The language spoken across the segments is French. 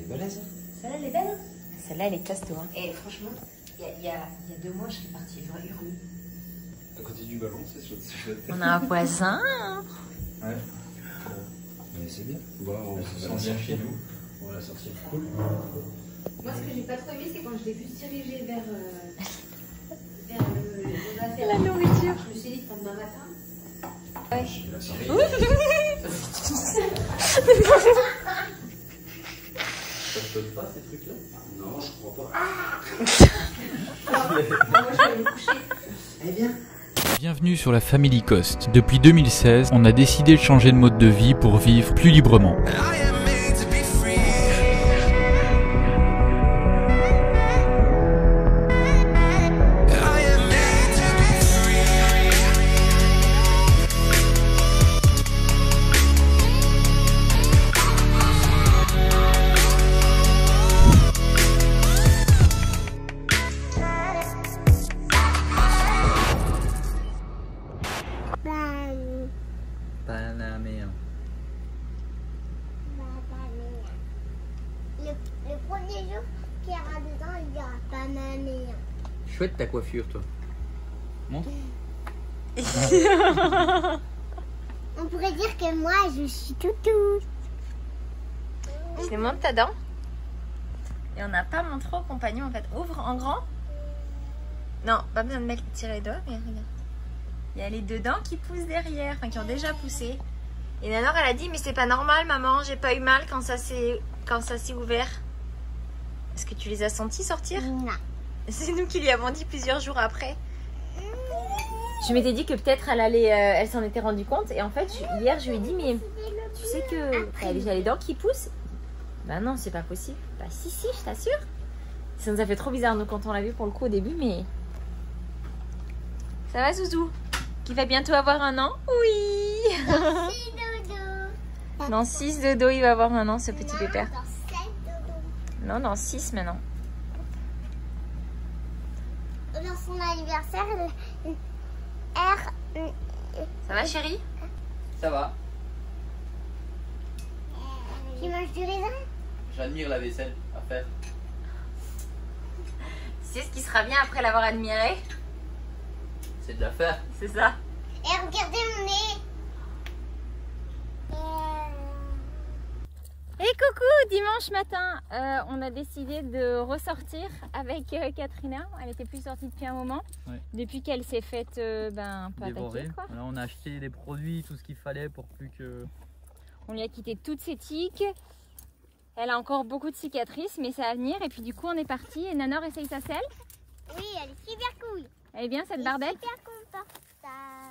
balèze. Celle-là, elle est belle. Celle-là, elle est costaud. Hein. Et franchement, il y a 2 mois, je serais partie, j'aurais hurlé. À côté du ballon, c'est chouette. On a un voisin. Ouais. Mais c'est bien. Bon, on va sortir chez nous. On va la sortir cool. Moi, ce que j'ai pas trop aimé, c'est quand je l'ai vu se diriger vers la nourriture. Je me suis dit, demain matin. Ouais. Ça te donne pas ces trucs-là? Non, je crois pas. Moi, je vais aller me coucher. Eh bien. Bienvenue sur la Family Coast. Depuis 2016, on a décidé de changer de mode de vie pour vivre plus librement. Panaméen. Le premier jour qu'il y aura dedans, il y aura Panaméen. Chouette ta coiffure, toi. Montre. On pourrait dire que moi, je suis toutou. Je nous montre ta dent. Et on n'a pas montré au compagnon en fait. Ouvre en grand. Non, pas besoin de mettre tirer les doigts, mais regarde. Il y a les 2 dents qui poussent derrière, enfin qui ont déjà poussé. Et Nanor, elle a dit, mais c'est pas normal, maman, j'ai pas eu mal quand ça s'est ouvert. Est-ce que tu les as sentis sortir? Non. C'est nous qui lui avons dit plusieurs jours après. Je m'étais dit que peut-être elle s'en était rendue compte. Et en fait, hier, je lui ai dit, mais tu sais que t'as déjà les dents qui poussent? Bah non, c'est pas possible. Bah si, je t'assure. Ça nous a fait trop bizarre, nous, quand on l'a vu pour le coup au début, mais... Ça va, Zouzou? Qui va bientôt avoir 1 an? Oui. Dans 6 dodo, il va avoir 1 an, ce petit pépère. Dans 7 dodo. Non, dans 6 maintenant. Dans son anniversaire, Ça va, chérie? Ça va. Tu manges du raisin? J'admire la vaisselle à faire. Tu sais ce qui sera bien après l'avoir admiré? C'est de la faire. C'est ça. Et regardez mon nez. Et coucou, dimanche matin, on a décidé de ressortir avec Katrina. Elle était plus sortie depuis un moment, Ouais. Depuis qu'elle s'est faite pas Dévoré. attaquer, quoi. Voilà, on a acheté des produits, tout ce qu'il fallait pour plus que... On lui a quitté toutes ses tiques. Elle a encore beaucoup de cicatrices, mais ça va venir. Et puis du coup, on est parti. Et Nanor essaye sa selle. Oui, elle est super cool. Elle est bien cette bardelle? Super confortable.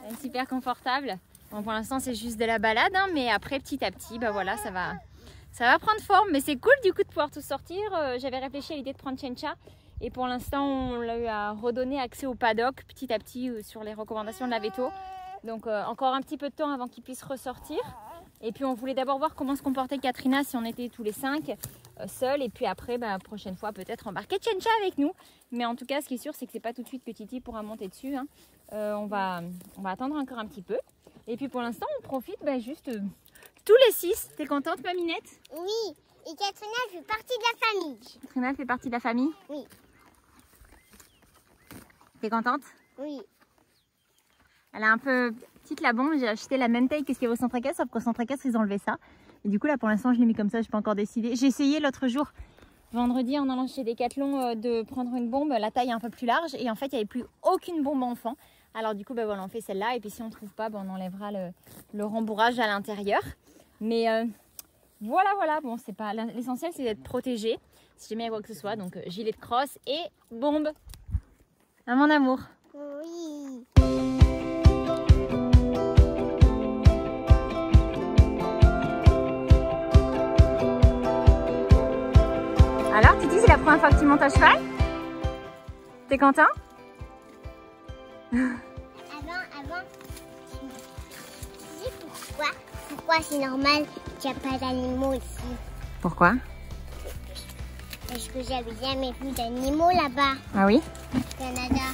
Elle est super confortable. Bon, pour l'instant, c'est juste de la balade, hein, mais après, petit à petit, bah voilà, ça va prendre forme. Mais c'est cool du coup de pouvoir tout sortir. J'avais réfléchi à l'idée de prendre Chencha. Et pour l'instant, on l'a eu à redonner accès au paddock petit à petit sur les recommandations de la veto. Donc encore un petit peu de temps avant qu'il puisse ressortir. Et puis on voulait d'abord voir comment se comportait Katrina si on était tous les 5 seuls. Et puis après, bah, prochaine fois peut-être embarquer Chencha avec nous. Mais en tout cas, ce qui est sûr, c'est que c'est pas tout de suite que Titi pourra monter dessus. Hein. On va attendre encore un petit peu. Et puis pour l'instant, on profite juste tous les 6. T'es contente, Maminette? Oui, et Katrina fait partie de la famille. Katrina fait partie de la famille? Oui. T'es contente? Oui. Elle a un peu petite la bombe. J'ai acheté la même taille que ce qu'il y avait au centre équestre, sauf qu'au centre équestre, ils ont enlevé ça. Et du coup, là, pour l'instant, je l'ai mis comme ça. Je n'ai pas encore décidé. J'ai essayé l'autre jour, vendredi, en allant chez Decathlon, de prendre une bombe, la taille un peu plus large. Et en fait, il n'y avait plus aucune bombe enfant. Alors du coup, voilà, on fait celle-là. Et puis si on ne trouve pas, on enlèvera le rembourrage à l'intérieur. Mais voilà. Bon, c'est pas l'essentiel, c'est d'être protégé. Si jamais il y a quoi que ce soit. Donc gilet de crosse et bombe. À mon amour. Oui. Alors, Titi, c'est la première fois que tu montes à cheval? T'es content? Avant, tu sais pourquoi c'est normal qu'il n'y a pas d'animaux ici? Pourquoi? Parce que j'avais jamais vu d'animaux là-bas, Ah oui? au Canada.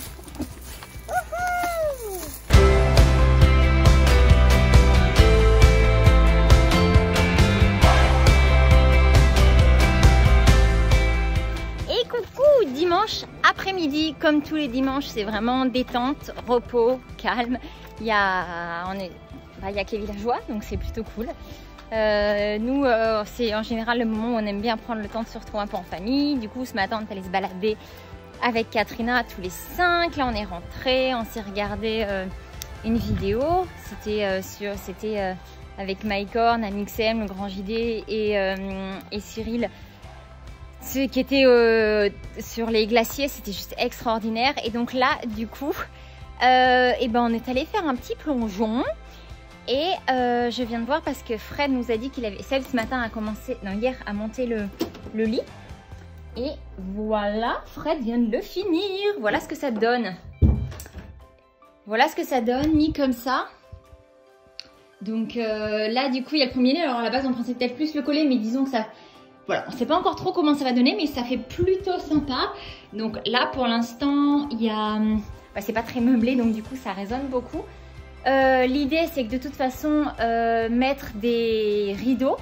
Wouhou! après-midi, comme tous les dimanches, c'est vraiment détente, repos, calme. Il y a que villageois, donc c'est plutôt cool. Nous, c'est en général le moment où on aime bien prendre le temps de se retrouver un peu en famille. Du coup, ce matin, on est allé se balader avec Katrina tous les 5. Là, on est rentré, on s'est regardé une vidéo. C'était avec Mike Horn, Amixem, le Grand JD et Cyril. Ce qui était sur les glaciers, c'était juste extraordinaire. Et donc là, du coup, on est allé faire un petit plongeon. Et je viens de voir parce que Fred nous a dit qu'il avait... Celle ce matin a commencé, non, hier, à monter le lit. Et voilà, Fred vient de le finir. Voilà ce que ça donne. Voilà ce que ça donne, mis comme ça. Donc là, du coup, il y a le premier lit. Alors à la base, on pensait peut-être plus le coller, mais disons que ça... Voilà, on ne sait pas encore trop comment ça va donner, mais ça fait plutôt sympa. Donc là, pour l'instant, il y a... c'est pas très meublé, donc du coup, ça résonne beaucoup. L'idée, c'est que de toute façon, mettre des rideaux.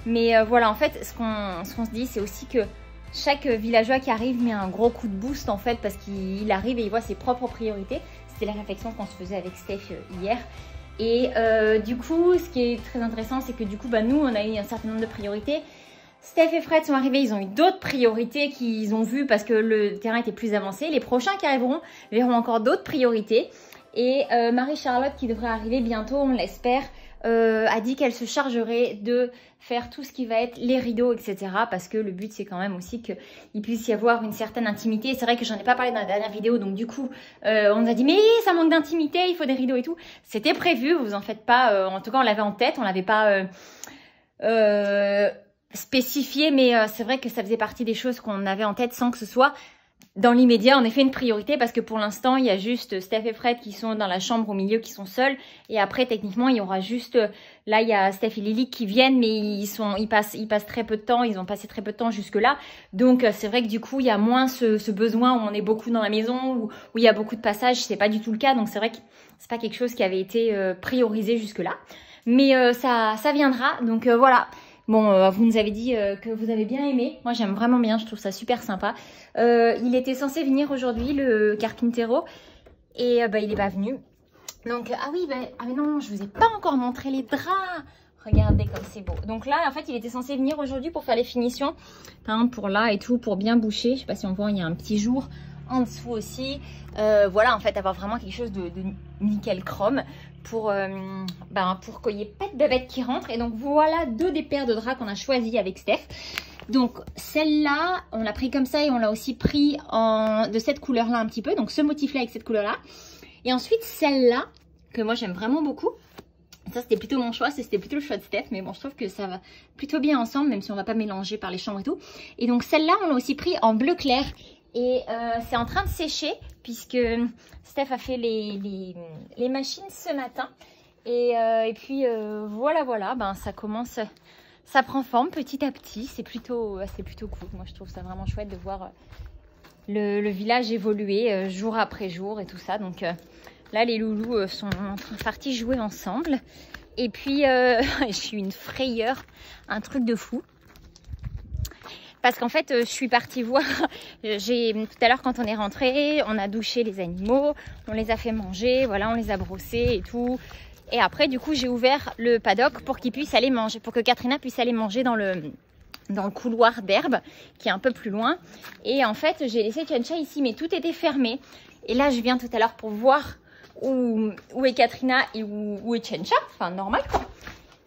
Mais voilà, en fait, ce qu'on se dit, c'est aussi que chaque villageois qui arrive met un gros coup de boost, en fait, parce qu'il arrive et il voit ses propres priorités. C'était la réflexion qu'on se faisait avec Steph hier. Et du coup, ce qui est très intéressant, c'est que du coup, nous, on a eu un certain nombre de priorités. Steph et Fred sont arrivés, ils ont eu d'autres priorités qu'ils ont vues parce que le terrain était plus avancé. Les prochains qui arriveront verront encore d'autres priorités. Et Marie-Charlotte, qui devrait arriver bientôt, on l'espère, a dit qu'elle se chargerait de faire tout ce qui va être les rideaux, etc. Parce que le but, c'est quand même aussi qu'il puisse y avoir une certaine intimité. C'est vrai que j'en ai pas parlé dans la dernière vidéo, donc du coup, on nous a dit « Mais ça manque d'intimité, il faut des rideaux et tout ». C'était prévu, vous en faites pas. En tout cas, on l'avait en tête, on l'avait pas spécifié, mais c'est vrai que ça faisait partie des choses qu'on avait en tête sans que ce soit dans l'immédiat, en effet, une priorité parce que pour l'instant, il y a juste Steph et Fred qui sont dans la chambre au milieu, qui sont seuls. Et après, techniquement, il y aura juste... Là, il y a Steph et Lily qui viennent, mais ils passent très peu de temps. Ils ont passé très peu de temps jusque-là. Donc, c'est vrai que du coup, il y a moins ce besoin où on est beaucoup dans la maison, où il y a beaucoup de passages. C'est pas du tout le cas. Donc, c'est vrai que c'est pas quelque chose qui avait été priorisé jusque-là. Mais ça viendra. Donc, voilà. Bon, vous nous avez dit que vous avez bien aimé. Moi, j'aime vraiment bien. Je trouve ça super sympa. Il était censé venir aujourd'hui, le Carpintero. Et il n'est pas venu. Donc, ah oui, mais non, je vous ai pas encore montré les draps. Regardez comme c'est beau. Donc là, en fait, il était censé venir aujourd'hui pour faire les finitions. Hein, pour là et tout, pour bien boucher. Je sais pas si on voit, il y a un petit jour en dessous aussi. Voilà, en fait, avoir vraiment quelque chose de nickel chrome pour qu'il n'y ait pas de bébête qui rentre. Et donc, voilà deux des paires de draps qu'on a choisi avec Steph. Donc, celle-là, on l'a pris comme ça et on l'a aussi pris de cette couleur-là un petit peu. Donc, ce motif-là avec cette couleur-là. Et ensuite, celle-là, que moi, j'aime vraiment beaucoup. Ça, c'était plutôt mon choix. C'était plutôt le choix de Steph. Mais bon, je trouve que ça va plutôt bien ensemble, même si on ne va pas mélanger par les chambres et tout. Et donc, celle-là, on l'a aussi pris en bleu clair. Et c'est en train de sécher puisque Steph a fait les machines ce matin. Et puis voilà, ça commence, ça prend forme petit à petit. C'est plutôt cool. Moi, je trouve ça vraiment chouette de voir le village évoluer jour après jour et tout ça. Donc là, les loulous sont partis jouer ensemble. Et puis, j'ai eu une frayeur, un truc de fou. Parce qu'en fait, je suis partie voir, tout à l'heure quand on est rentré, on a douché les animaux, on les a fait manger, voilà, on les a brossés et tout. Et après, du coup, j'ai ouvert le paddock pour qu'ils puissent aller manger, pour que Katrina puisse aller manger dans le couloir d'herbe qui est un peu plus loin. Et en fait, j'ai laissé Chencha ici, mais tout était fermé. Et là, je viens tout à l'heure pour voir où est Katrina et où est Chencha, enfin normal quoi.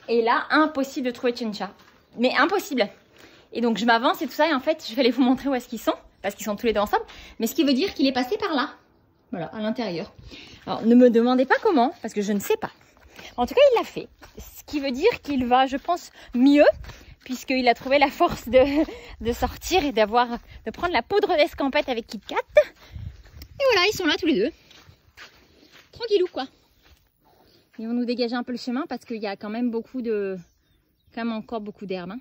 Et là, impossible de trouver Chencha, mais impossible. Et donc je m'avance et tout ça et en fait je vais aller vous montrer où est-ce qu'ils sont parce qu'ils sont tous les deux ensemble. Mais ce qui veut dire qu'il est passé par là, voilà, à l'intérieur. Alors ne me demandez pas comment parce que je ne sais pas. En tout cas il l'a fait, ce qui veut dire qu'il va, je pense, mieux puisqu'il a trouvé la force de sortir et de prendre la poudre d'escampette avec Kit Kat. Et voilà, ils sont là tous les deux, tranquillou quoi. Ils vont nous dégager un peu le chemin parce qu'il y a quand même encore beaucoup d'herbe. Hein.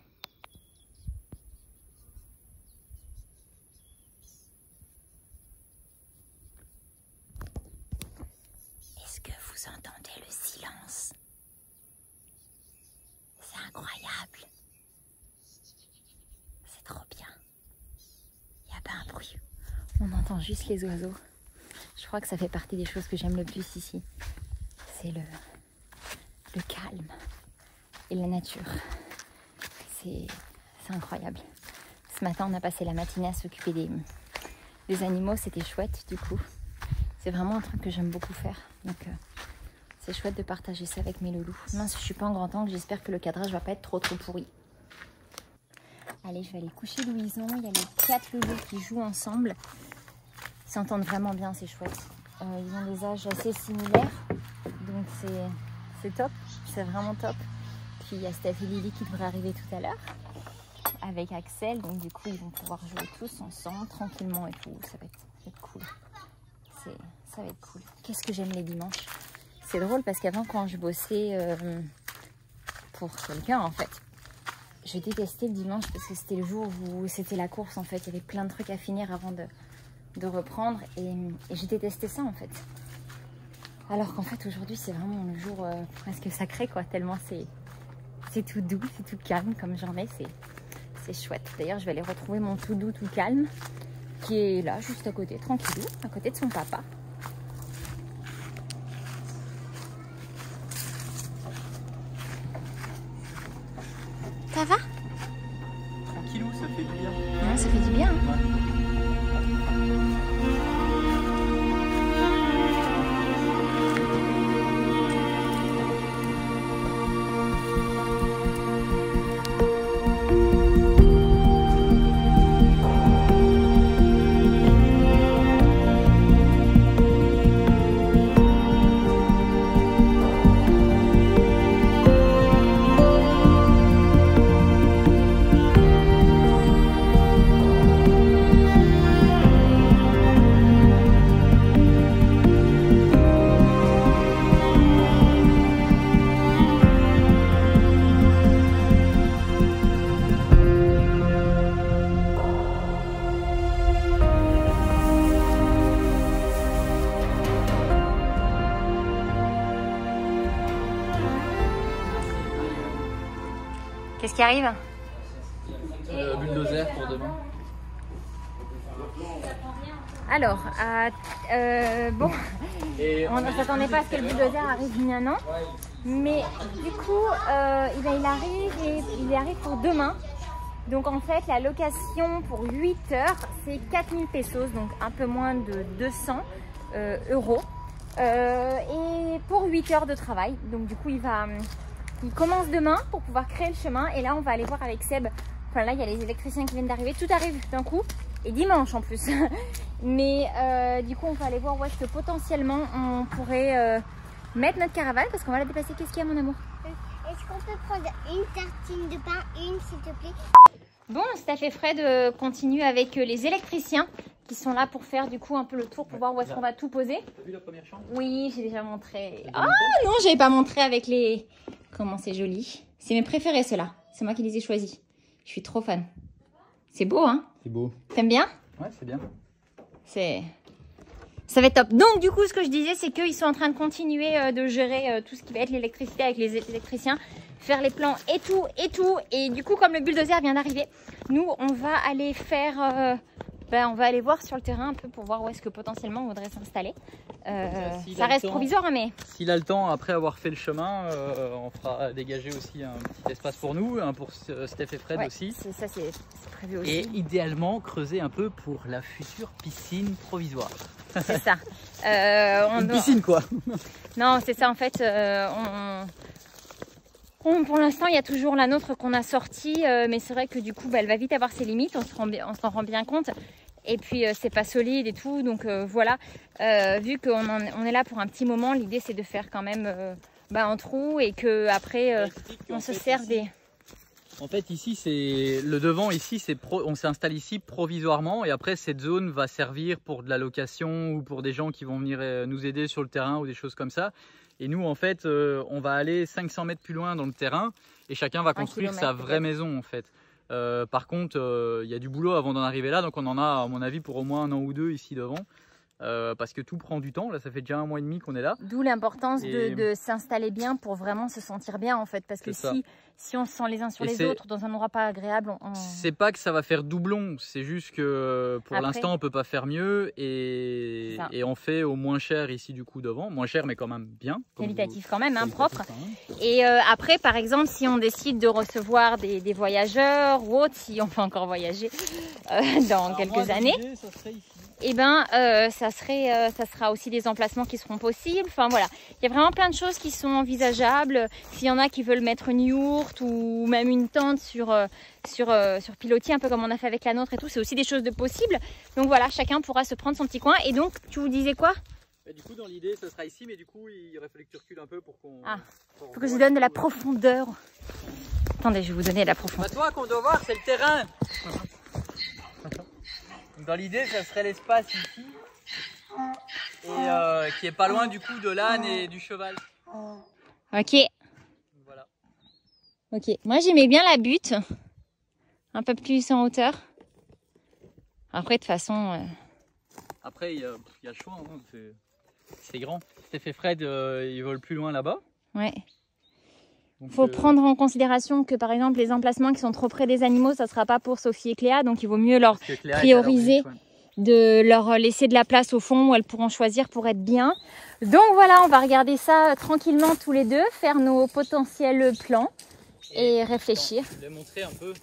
Vous entendez le silence? C'est incroyable. C'est trop bien. Il n'y a pas un bruit. On entend juste les oiseaux. Je crois que ça fait partie des choses que j'aime le plus ici. C'est le calme et la nature. C'est incroyable. Ce matin, on a passé la matinée à s'occuper des animaux. C'était chouette du coup. C'est vraiment un truc que j'aime beaucoup faire. Donc c'est chouette de partager ça avec mes loulous. Mince, je suis pas en grand angle. J'espère que le cadrage va pas être trop pourri. Allez, je vais aller coucher Louison. Il y a les 4 loulous qui jouent ensemble. Ils s'entendent vraiment bien, c'est chouette. Ils ont des âges assez similaires. Donc c'est top. C'est vraiment top. Puis il y a Steph et Lily qui devraient arriver tout à l'heure. Avec Axel. Donc du coup, ils vont pouvoir jouer tous ensemble, tranquillement et tout. Ça va être cool. Ça va être cool. Qu'est-ce que j'aime les dimanches. C'est drôle parce qu'avant, quand je bossais pour quelqu'un, en fait, je détestais le dimanche parce que c'était le jour où c'était la course, en fait. Il y avait plein de trucs à finir avant de reprendre et j'ai détesté ça, en fait. Alors qu'en fait, aujourd'hui, c'est vraiment le jour presque sacré, quoi. Tellement c'est tout doux, c'est tout calme comme journée. C'est chouette. D'ailleurs, je vais aller retrouver mon tout doux, tout calme qui est là, juste à côté, tranquillou, à côté de son papa. Ça va? Tranquillou, ça fait du bien. Non, ça fait du bien. Hein. Qu'est-ce qui arrive? Le bulldozer pour demain. Alors, bon, on ne s'attendait pas à ce que le bulldozer arrive maintenant, mais du coup, il arrive pour demain. Donc en fait, la location pour 8 heures, c'est 4000 pesos, donc un peu moins de 200 euros, et pour 8 heures de travail. Donc du coup, il commence demain pour pouvoir créer le chemin, et là, on va aller voir avec Seb. Enfin là, il y a les électriciens qui viennent d'arriver, tout arrive d'un coup. Et dimanche en plus. Mais du coup, on va aller voir où est-ce que potentiellement on pourrait mettre notre caravane parce qu'on va la dépasser. Qu'est-ce qu'il y a, mon amour? Est-ce qu'on peut prendre une tartine de pain, une s'il te plaît? Bon, Steph et Fred continuent avec les électriciens qui sont là pour faire du coup un peu le tour pour voir où est-ce qu'on va tout poser. T'as vu la première chambre? Oui, j'ai déjà montré. Ah non, j'avais pas montré avec les... Comment c'est joli. C'est mes préférés ceux-là. C'est moi qui les ai choisis. Je suis trop fan. C'est beau, hein? C'est beau. T'aimes bien? Ouais, c'est bien. Ça va être top. Donc du coup, ce que je disais, c'est qu'ils sont en train de continuer de gérer tout ce qui va être l'électricité avec les électriciens, faire les plans et tout. Et du coup, comme le bulldozer vient d'arriver, nous, on va aller faire... on va aller voir sur le terrain un peu pour voir où est-ce que potentiellement on voudrait s'installer. Ça reste provisoire, mais... S'il a le temps, après avoir fait le chemin, on fera dégager aussi un petit espace pour nous, pour Steph et Fred aussi. Ça, c'est prévu aussi. Et idéalement, creuser un peu pour la future piscine provisoire. C'est ça. Une piscine, quoi. Non, c'est ça, en fait. Pour l'instant, il y a toujours la nôtre qu'on a sortie, mais c'est vrai que du coup, elle va vite avoir ses limites, on s'en rend bien compte. Et puis, c'est pas solide et tout, donc voilà. Vu qu'on est là pour un petit moment, l'idée, c'est de faire quand même un trou et qu'après, on se serve des... En fait, ici, c'est le devant. Ici, on s'installe ici provisoirement, et après, cette zone va servir pour de la location ou pour des gens qui vont venir nous aider sur le terrain ou des choses comme ça. Et nous, en fait, on va aller 500 mètres plus loin dans le terrain et chacun va construire sa vraie maison, en fait. Par contre, il y a du boulot avant d'en arriver là, donc on en a, à mon avis, pour au moins 1 an ou 2 ici devant. Parce que tout prend du temps, là ça fait déjà 1 mois et demi qu'on est là. D'où l'importance de s'installer bien pour vraiment se sentir bien en fait, parce que si on se sent les uns sur Et les autres dans un endroit pas agréable, C'est pas que ça va faire doublon, c'est juste que pour l'instant on peut pas faire mieux et on fait au moins cher ici du coup devant, moins cher mais quand même bien. Qualitatif quand même, hein, propre. Et après par exemple si on décide de recevoir des voyageurs ou autres, si on peut encore voyager dans quelques années, et ben ça sera aussi des emplacements qui seront possibles. Enfin voilà, il y a vraiment plein de choses qui sont envisageables. S'il y en a qui veulent mettre une yourte ou même une tente sur pilotis, un peu comme on a fait avec la nôtre et tout, c'est aussi des choses de possibles. Donc voilà, chacun pourra se prendre son petit coin. Et donc tu vous disais quoi? Du coup dans l'idée ce sera ici, mais du coup il aurait fallu que tu recules un peu pour qu'on... Faut que je donne de la profondeur. Attendez, je vais vous donner de la profondeur. Bah toi qu'on doit voir c'est le terrain. Dans l'idée, ça serait l'espace ici, et qui est pas loin du coup de l'âne et du cheval. Ok. Voilà. Ok. Moi, j'aimais bien la butte, un peu plus en hauteur. Après, de toute façon. Après, il y a le choix. Hein. C'est grand. Steph et Fred, ils volent plus loin là-bas. Ouais. Il faut prendre en considération que par exemple les emplacements qui sont trop près des animaux, ça ne sera pas pour Sophie et Cléa, donc il vaut mieux leur prioriser, de leur laisser de la place au fond où elles pourront choisir pour être bien. Donc voilà, on va regarder ça tranquillement tous les deux, faire nos potentiels plans et réfléchir. Je vais montrer un peu.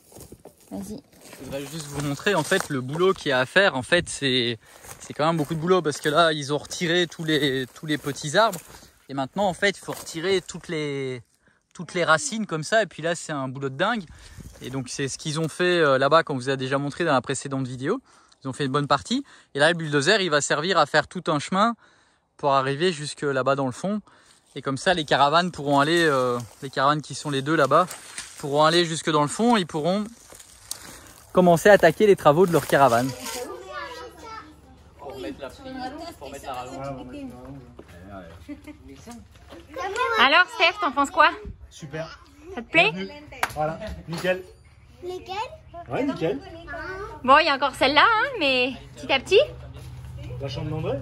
Vas-y. Je voudrais juste vous montrer en fait le boulot qu'il y a à faire. En fait, c'est quand même beaucoup de boulot parce que là, ils ont retiré tous les petits arbres et maintenant en fait, il faut retirer toutes les racines comme ça, et puis là c'est un boulot de dingue. Et donc c'est ce qu'ils ont fait là-bas, qu'on vous a déjà montré dans la précédente vidéo. Ils ont fait une bonne partie, et là le bulldozer il va servir à faire tout un chemin pour arriver jusque là-bas dans le fond, et comme ça les caravanes pourront aller, les caravanes qui sont les deux là-bas pourront aller jusque dans le fond, et ils pourront commencer à attaquer les travaux de leur caravane. Pour mettre la prise, pour mettre la rallonge. Alors Steph, t'en penses quoi? Super. Ça te plaît? Voilà, nickel. Nickel? Ouais, nickel. Bon, il y a encore celle-là, hein, mais petit à petit. La chambre d'André?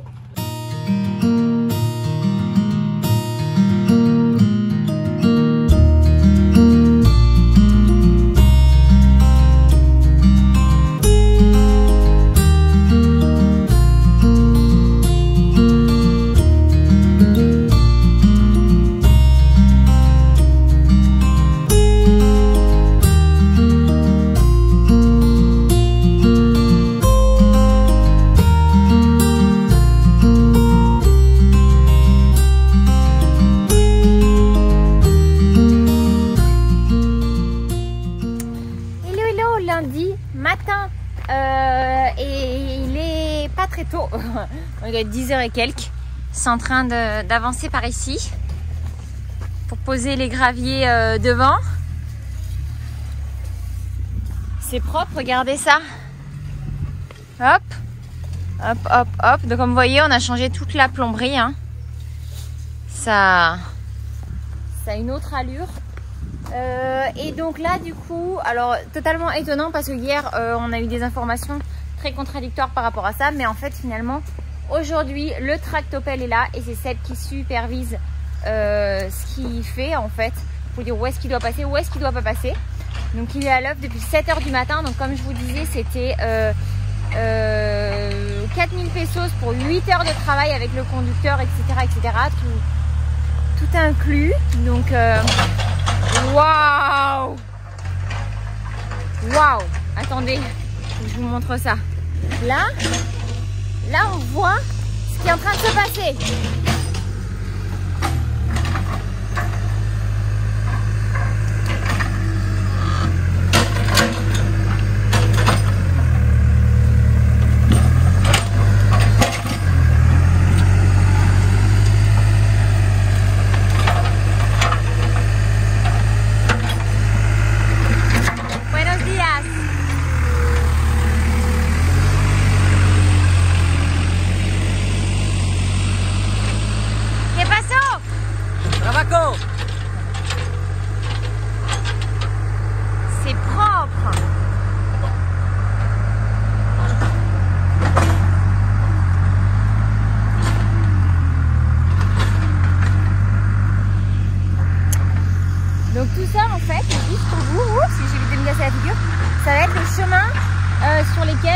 Il doit être 10h et quelques. C'est en train d'avancer par ici pour poser les graviers devant. C'est propre, regardez ça. Hop, hop, hop, hop. Donc comme vous voyez, on a changé toute la plomberie. Hein. Ça a une autre allure. Et donc là, du coup, alors totalement étonnant parce que hier, on a eu des informations très contradictoires par rapport à ça, mais en fait finalement aujourd'hui le tractopelle est là et c'est celle qui supervise ce qu'il fait en fait pour dire où est-ce qu'il doit passer, où est-ce qu'il doit pas passer. Donc il est à l'œuvre depuis 7h du matin, donc comme je vous disais c'était 4000 pesos pour 8 heures de travail avec le conducteur, etc., tout inclus. Donc waouh, waouh, attendez, je vous montre ça. Là on voit ce qui est en train de se passer. Buenos días.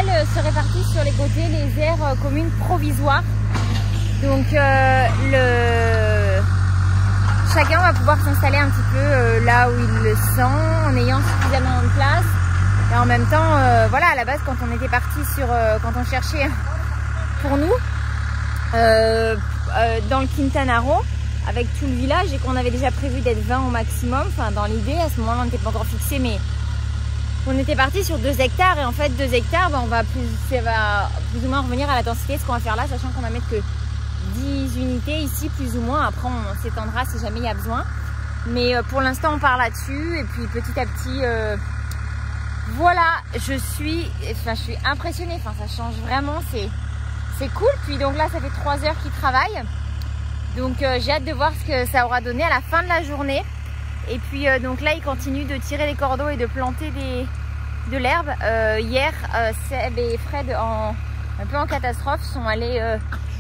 elles se répartissent sur les côtés les aires communes provisoires. Donc chacun va pouvoir s'installer un petit peu là où il le sent, en ayant suffisamment de place. Et en même temps, voilà, à la base, quand on était parti quand on cherchait pour nous, dans le Quintanaro, avec tout le village, et qu'on avait déjà prévu d'être 20 au maximum, enfin dans l'idée, à ce moment-là on n'était pas encore fixé, mais on était parti sur 2 hectares, et en fait 2 hectares, ça va plus ou moins revenir à la densité de ce qu'on va faire là, sachant qu'on va mettre que 10 unités ici, plus ou moins. Après on s'étendra si jamais il y a besoin, mais pour l'instant on part là-dessus, et puis petit à petit voilà, je suis impressionnée, enfin ça change vraiment, c'est cool. Puis donc là ça fait 3 heures qu'ils travaillent, donc j'ai hâte de voir ce que ça aura donné à la fin de la journée. Et puis donc là ils continuent de tirer les cordeaux et de planter de l'herbe. Hier Seb et Fred, un peu en catastrophe, sont allés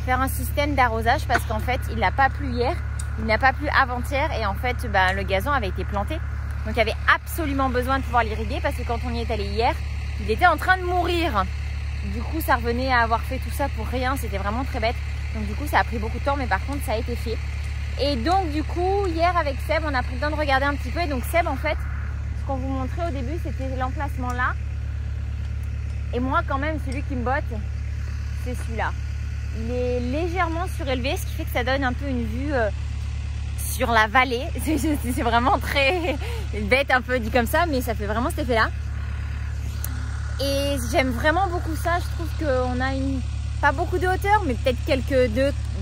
faire un système d'arrosage, parce qu'en fait il n'a pas plu hier, il n'a pas plu avant-hier, et en fait le gazon avait été planté. Donc il y avait absolument besoin de pouvoir l'irriguer, parce que quand on y est allé hier, il était en train de mourir. Du coup ça revenait à avoir fait tout ça pour rien, c'était vraiment très bête. Donc du coup ça a pris beaucoup de temps, mais par contre ça a été fait. Et donc du coup hier avec Seb on a pris le temps de regarder un petit peu. Et donc Seb, en fait, ce qu'on vous montrait au début, c'était l'emplacement là. Et moi quand même, celui qui me botte, c'est celui-là. Il est légèrement surélevé, ce qui fait que ça donne un peu une vue sur la vallée. C'est vraiment très bête un peu dit comme ça, mais ça fait vraiment cet effet là. Et j'aime vraiment beaucoup ça. Je trouve qu'on a pas beaucoup de hauteur, mais peut-être quelques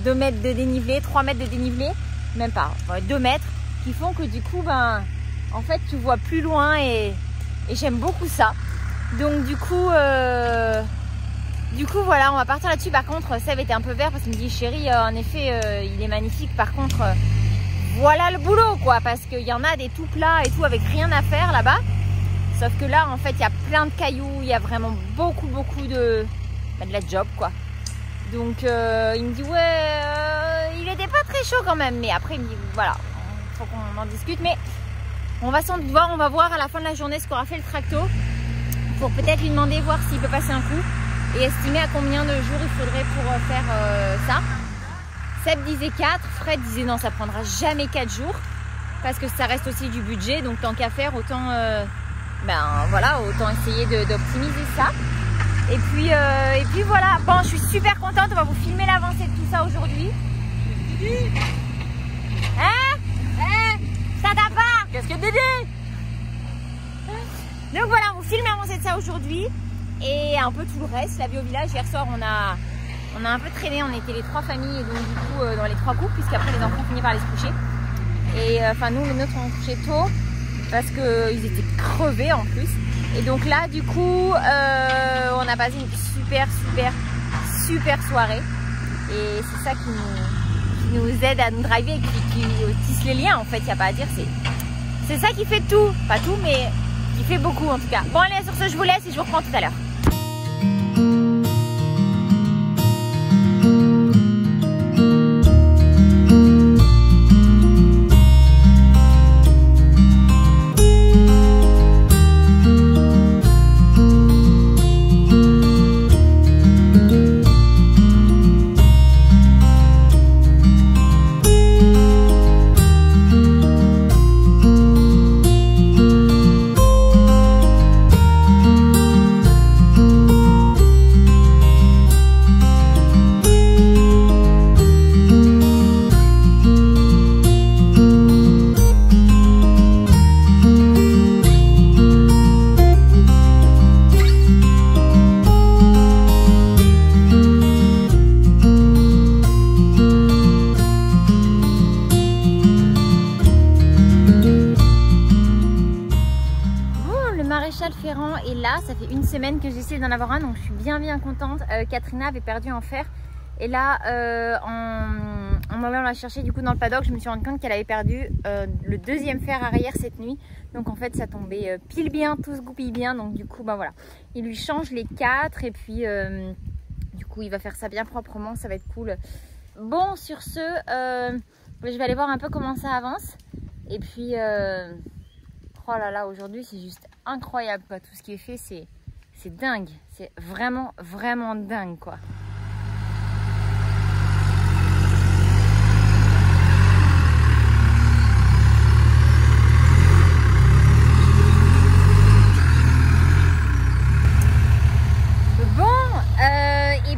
2 mètres de dénivelé, 3 mètres de dénivelé, même pas, 2 mètres, qui font que du coup en fait tu vois plus loin, et j'aime beaucoup ça. Donc du coup voilà, on va partir là-dessus. Par contre Seb était un peu vert, parce qu'il me dit chérie, en effet il est magnifique, par contre voilà le boulot quoi, parce qu'il y en a des tout plats et tout avec rien à faire là-bas. Sauf que là en fait il y a plein de cailloux, il y a vraiment beaucoup de la job quoi. Donc il me dit ouais, il était pas très chaud quand même, mais après il me dit voilà, faut qu'on en discute, mais on va sans doute voir, on va voir à la fin de la journée ce qu'aura fait le tracto, pour peut-être lui demander, voir s'il peut passer un coup, et estimer à combien de jours il faudrait pour faire ça. Seb disait 4, Fred disait non, ça prendra jamais 4 jours, parce que ça reste aussi du budget, donc tant qu'à faire, autant voilà, autant essayer d'optimiser ça. Et puis voilà, bon, je suis super contente, on va vous filmer l'avancée de tout ça aujourd'hui. Hein? Ça t'a pas? Qu'est-ce que tu dis? Donc voilà, on vous filme l'avancée de ça aujourd'hui, et un peu tout le reste. La vie au village, hier soir on a un peu traîné, on était les 3 familles, et donc du coup dans les 3 couples, puisqu'après les enfants finissent par aller se coucher. Et enfin nous, les nôtres, on couché tôt, parce qu'ils étaient crevés en plus. Et donc là du coup on a passé une super soirée, et c'est ça qui nous aide à nous driver, et qui tisse les liens en fait, il n'y a pas à dire, c'est ça qui fait tout, pas tout mais qui fait beaucoup en tout cas. Bon allez, sur ce je vous laisse et je vous reprends tout à l'heure. Et là, ça fait une semaine que j'essaie d'en avoir un, donc je suis bien contente. Katrina avait perdu en fer, et là en m'allant la chercher du coup dans le paddock, je me suis rendu compte qu'elle avait perdu le 2e fer arrière cette nuit. Donc en fait ça tombait pile bien, tout se goupille bien, donc du coup voilà, il lui change les 4, et puis du coup il va faire ça bien proprement, ça va être cool. Bon, sur ce je vais aller voir un peu comment ça avance, et puis oh là là, aujourd'hui c'est juste incroyable quoi. Tout ce qui est fait, C'est dingue, c'est vraiment, vraiment dingue quoi.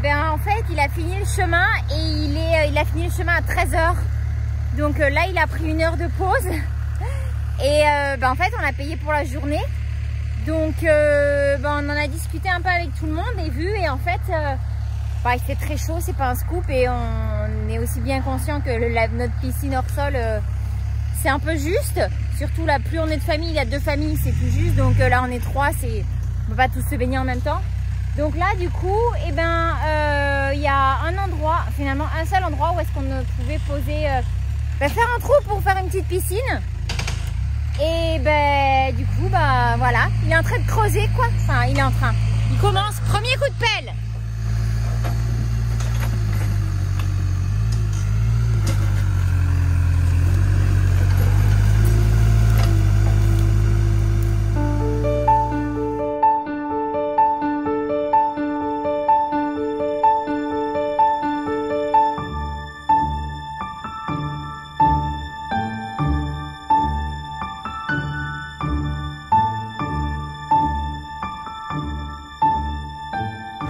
En fait, il a fini le chemin et il a fini le chemin à 13 h. Donc là, il a pris 1 heure de pause. Et en fait, on a payé pour la journée. Donc, on en a discuté un peu avec tout le monde et vu. Et en fait, il fait très chaud, c'est pas un scoop. Et on est aussi bien conscient que notre piscine hors sol, c'est un peu juste. Surtout là, plus on est de famille, il y a 2 familles, c'est plus juste. Donc là, on est 3, on peut pas tous se baigner en même temps. Donc là, du coup, il y a un endroit, finalement un seul endroit où est-ce qu'on pouvait poser, faire un trou pour faire une petite piscine. Et du coup, voilà, il est en train de creuser quoi. Enfin, il commence, premier coup de pelle.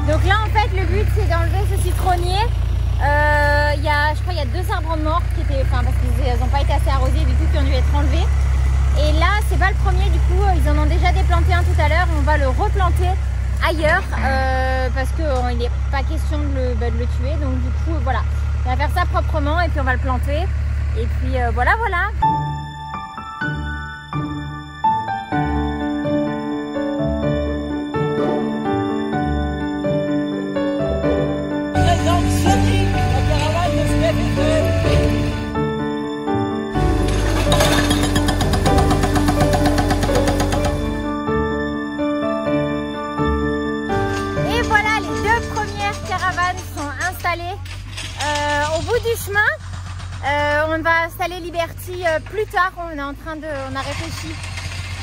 Donc là en fait le but c'est d'enlever ce citronnier. Je crois qu'il y a 2 arbres morts qui étaient, parce qu'ils n'ont pas été assez arrosés du coup qui ont dû être enlevés. Et là c'est pas le premier, du coup ils en ont déjà déplanté un tout à l'heure. On va le replanter ailleurs parce qu'il n'est pas question de le tuer. Donc du coup voilà, on va faire ça proprement et puis on va le planter. Et puis voilà. Au bout du chemin, on va installer Liberty plus tard. On a réfléchi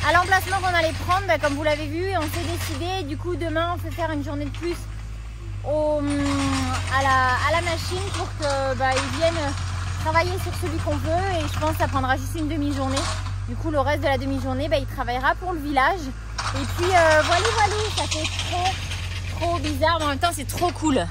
à l'emplacement qu'on allait prendre, comme vous l'avez vu, et on s'est décidé. Du coup, demain, on fait faire une journée de plus à la machine pour qu'ils viennent travailler sur celui qu'on veut. Et je pense que ça prendra juste une demi-journée. Du coup, le reste de la demi-journée, il travaillera pour le village. Et puis, voilà, ça fait trop bizarre, mais en même temps, c'est trop cool.